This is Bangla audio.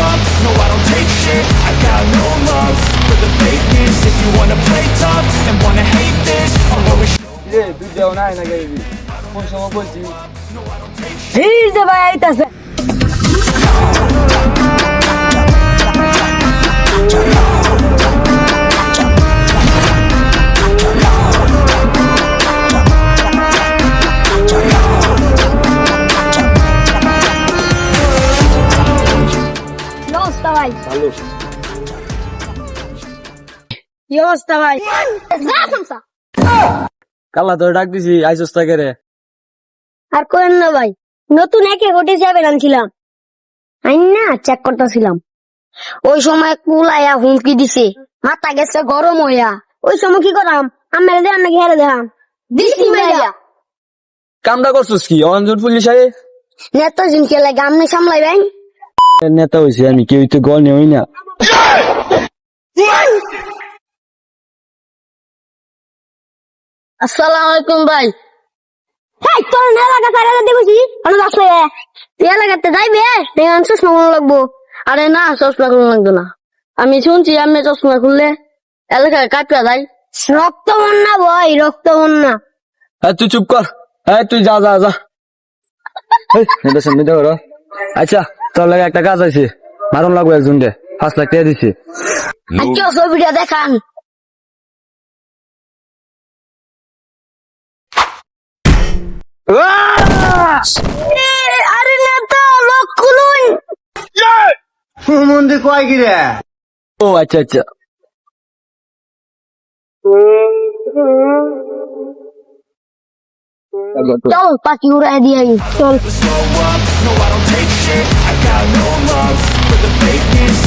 up, no I don't take shit. I got no love for the fakeness. If you wanna play tough and wanna hate this, I'll always রে তুই দেও না না গাইবি কোন সময় বলছি এই যে ভাই আইতাছে ভাই ভালো কি অবস্থা ভাই কালা তোর ডাক দিছি আইসস তা করে আর কোন না ভাই নতুন একে গোটে যাবে আনছিলাম আইন না চেক করতেছিলাম ওই সময় কুলাইয়া হুমকি দিছে মাথা গেছে গরম হইয়া ওই সময় কি করাম আমার দেন না ঘেরে দেন দিছি মাইয়া কামটা করছস কি অঞ্জন পুলিশ আয়ে নেতা জিনকে লাগে আমনে সামলাইবেন নেতা হইছি আমি কেউ তো গল নেই না আসসালামু আলাইকুম ভাই এই তোর এলাকা সারা দেখছি আমি আসলে তুই এলাকাতে যাইবে দেখেন চশমা কোন লাগবো আরে না চশমা কোন লাগতো না আমি শুনছি আমি চশমা খুললে এলাকায় কাটরা যাই রক্ত বন্যা ভাই রক্ত বন্যা হ্যাঁ তুই চুপ কর হ্যাঁ তুই যা যা যা এটা সামনে দেখো আচ্ছা তোর লাগে একটা কাজ আছে মারণ লাগবে একজনকে 5 লাখ টাকা দিছি আচ্ছা ছবিটা দেখান আরে নেতা লোক খুলুন মন্দির কয় গিরে ও আচ্ছা আচ্ছা চল পাখি উড়াই দিয়ে চল slow up, no I don't take shit. I got no love for the fakeness.